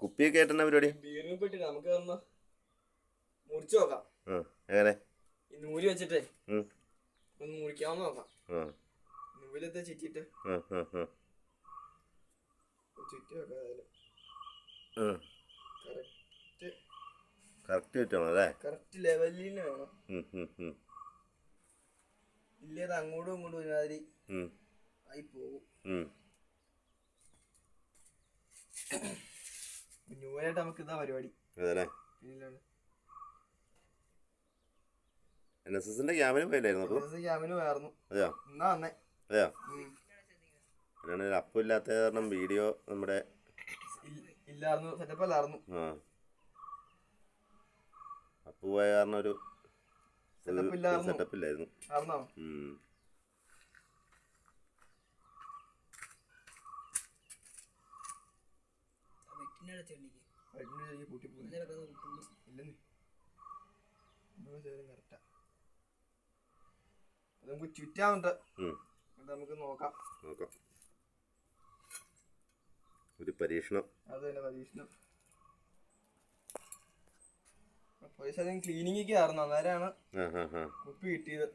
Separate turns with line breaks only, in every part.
കുപ്പിയൊക്കെ ആയിട്ടെന്നാ പരിപാടി?
ബീറിന് നമുക്ക് ഒന്ന് മുറിച്ചു നോക്കാം.
എങ്ങനെ
ഈ നൂല് വെച്ചിട്ടേ ഒന്ന് മുറിക്കാമെന്ന് നോക്കാം. നൂലത്തെ ചുറ്റിട്ട് ചുറ്റി വെക്കാം.
കറക്റ്റ് ചുറ്റണം അല്ലേ?
കറക്റ്റ് ലെവലിന് വേണം. ഇല്ലേത് അങ്ങോട്ടും ഇങ്ങോട്ടും ഒരുമാതിരി ആയി പോകും. ന്യൂയായിട്ട് നമുക്ക് ഇതാ പരിപാടി.
NSSന്റെ ക്യാമ്പിന് പോയില്ലായിരുന്നു?
ക്യാമ്പിന് പോയായിരുന്നു.
അതെയോ?
എന്നാ വന്നേ.
അതെയോ? അപ്പം ഇല്ലാത്ത കാരണം വീഡിയോ നമ്മുടെ
ഇല്ലായിരുന്നു, സെറ്റപ്പ് അല്ലായിരുന്നു.
അപ്പു പോയ കാരണം ഒരു സെറ്റപ്പ് ഇല്ലായിരുന്നു.
നമുക്ക് ചുറ്റാറുണ്ട്. നമുക്ക് നോക്കാം.
ഒരു പരീക്ഷണം.
അത് തന്നെ പരീക്ഷണം. ക്ലീനിങ് ആയിരുന്നു, അന്നേരമാണ് കുപ്പി കിട്ടിയത്.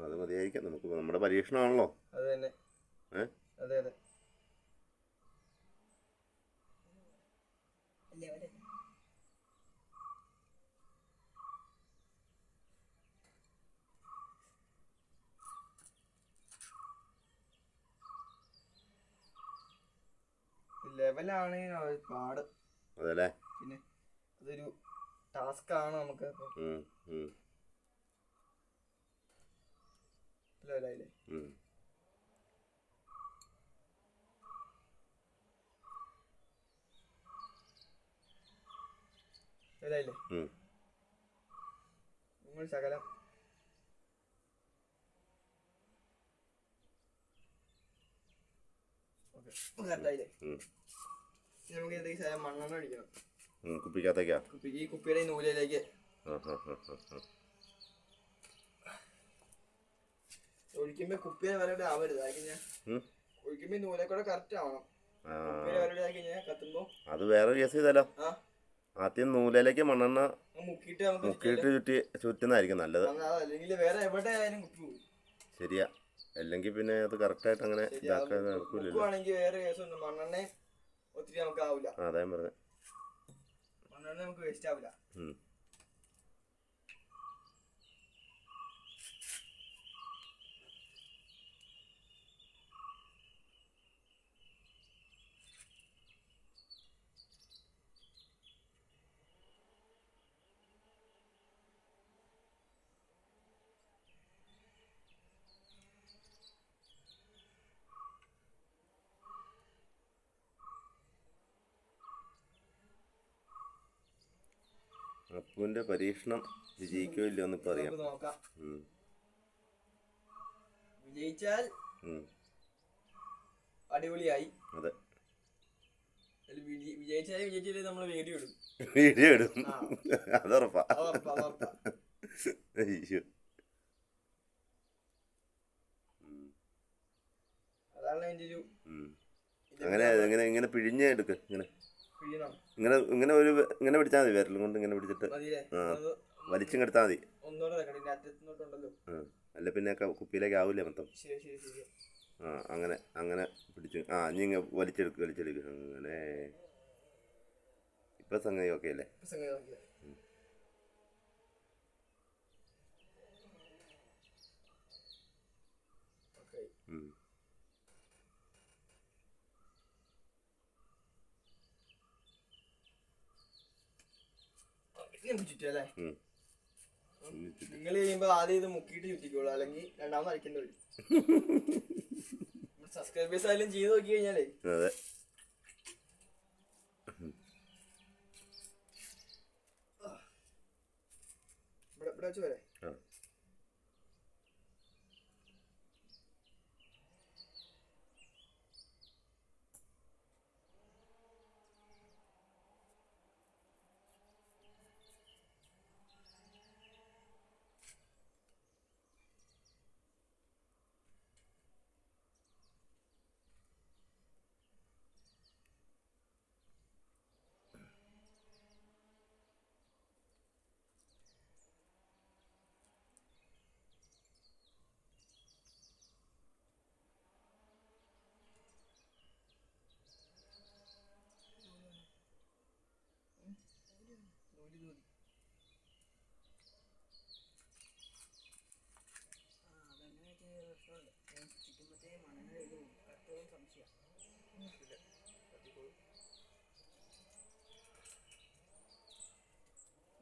അത് മതിയായിരിക്കാം, നമുക്ക് നമ്മുടെ പരീക്ഷണമാണല്ലോ.
അത് തന്നെ. അതെ അതെ. ലെവലാണ് പാട്.
അതല്ലേ?
പിന്നെ അതൊരു ടാസ്ക് ആണ് നമുക്ക്. ലെവലായില്ലേ? ലെവലായില്ലേ? നിങ്ങൾ ശകലം കറക്റ്റായില്ലേ? നമുക്ക് എന്തെങ്കിലും മണ്ണെണ്ണ ഒഴിക്കണം
കുപ്പിക്കകത്തേക്കാ.
ഈ കുപ്പിയുടെ നൂലിലേക്ക് ഒഴിക്കുമ്പോ കുപ്പിയെ വരടെ ആവരുത്. ഒഴിക്കുമ്പോ നൂലേക്കൂടെ കറക്റ്റ് ആവണം.
അത് വേറെ കേസ് ചെയ്താലോ? ആദ്യം നൂലിലേക്ക് മണ്ണെണ്ണ മുക്കിയിട്ട് ചുറ്റുന്നതായിരിക്കും നല്ലത്.
അല്ലെങ്കിൽ വേറെ എവിടെ ആയാലും കുപ്പി പോകും.
ശരിയാ, അല്ലെങ്കിൽ പിന്നെ അത് കറക്റ്റായിട്ട് അങ്ങനെ ഇതാക്കാൻ നടക്കില്ലല്ലോ.
വേറെ കേസുണ്ട്, മണ്ണെണ്ണ ഒത്തിരി നമുക്ക് ആവില്ല.
അതാ ഞാൻ പറഞ്ഞത്,
മണ്ണെണ്ണ നമുക്ക് വേസ്റ്റ് ആവില്ല.
അപ്പുവിന്റെ പരീക്ഷണം വിജയിക്കോ ഇല്ലയോ എന്ന് ഇപ്പൊ അറിയാം.
വിജയിച്ചാൽ അടിപൊളിയായി.
അതെ,
വിജയിച്ചാലേ നമ്മൾ വീഡിയോ ഇടും.
അതുറപ്പാ.
അതാണ് എന്റെ ഒരു.
അങ്ങനെ ഇങ്ങനെ ഇങ്ങനെ പിഴിഞ്ഞ് എടുക്ക്. ഇങ്ങനെ ഇങ്ങനെ ഒരു ഇങ്ങനെ പിടിച്ചാൽ മതി, വിരലും കൊണ്ട് ഇങ്ങനെ പിടിച്ചിട്ട് വലിച്ചും എടുത്താൽ മതി. അല്ല പിന്നെ കുപ്പിയിലേക്ക് ആവൂലേ മൊത്തം. അങ്ങനെ അങ്ങനെ പിടിച്ചു. ഇനി ഇങ്ങനെ വലിച്ചെടുക്കുക. അങ്ങനെ ഇപ്പൊ സംഗതി ഓക്കെ അല്ലേ?
ചുറ്റല്ലേ? നിങ്ങൾ ചെയ്യുമ്പോ ആദ്യം ഇത് മുക്കിയിട്ട് ചുറ്റിക്കോളൂ, അല്ലെങ്കിൽ രണ്ടാമത് അടിക്കേണ്ടി വരും. സബ്സ്ക്രൈബേഴ്സ് ആയാലും ചെയ്ത് നോക്കി കഴിഞ്ഞാലേ.
അതെ,
ഇവിടെ വെച്ച് വരെ.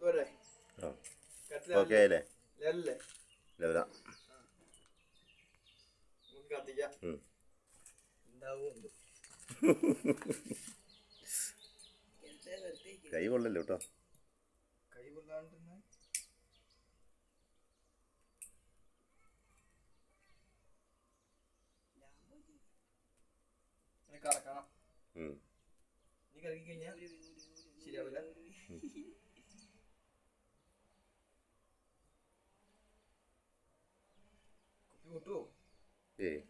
പോരെ
ആ
കത്തില
ഓക്കെ ആയില്ലേ
ലെവലല്ലേ
ലെവലാ
നമുക്ക് കത്തിക്കാം
ഉം.
എന്താവും
കൈ കൊള്ളല്ലോ കേട്ടോ
കൈ കൊള്ളാണ്ട് കറക്കണം
ഉം.
നീ കറക്കി കഴിഞ്ഞാൽ ശരിയാവില്ല കുപ്പി പൊട്ടുവോ
ഏയ്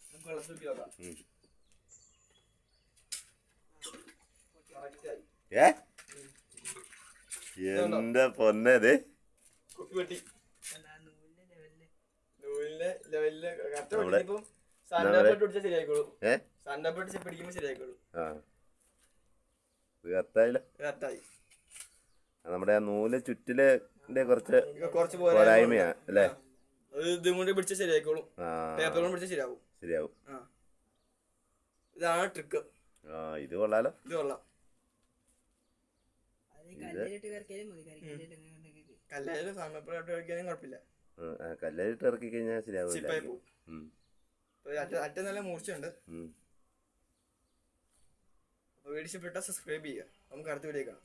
നമുക്ക് വെള്ളത്തിൽ നോക്കി നോക്കാം
ഉം.
കറക്റ്റായി
ഏ എന്റെ പൊന്നത്
കുപ്പി വെട്ടി നൂലിന്റെ ലെവലില് കറക്റ്റ്
നമ്മുടെ-
ഇപ്പം സാൻഡാപ്പെട്ട് പിടിച്ചാൽ ശരിയായിക്കോളൂ
ഏ
സാൻഡാപ്പെട്ട് പിടിക്കുമ്പോൾ ശരിയായിക്കോളൂ
ആ ഇത് കത്തായില്ല
കറക്റ്റായി
നമ്മുടെ ആ നൂല് ചുറ്റിലെ കുറച്ച്
കുറച്ച്
പോരായ്മയാ അല്ലേ
അത് ഇതും കൊണ്ട് പിടിച്ചാൽ ശരിയായിക്കോളും
ആ
പേപ്പർ കൊണ്ട് പിടിച്ചാൽ ശരിയാവും
ശരിയാവും
ആ ഇതാണ് ട്രിക്ക്
ആ ഇത് കൊള്ളാലോ
ഇത് കൊള്ളാം കല്ലായാലും സാൻഡാപ്പെട്ട് കളിക്കാനും കുഴപ്പമില്ല
കല്ലിട്ട് ഇറക്കി കഴിഞ്ഞാൽ
ചിപ്പായി
ശരിയാവില്ല
പോകും
ഉം.
അറ്റ നല്ല മൂർച്ചയുണ്ട്
ഉം.
അപ്പോൾ വീഡിയോ ഇഷ്ടപ്പെട്ടാൽ സബ്സ്ക്രൈബ് ചെയ്യുക നമുക്ക് അടുത്ത വീഡിയോ കാണാം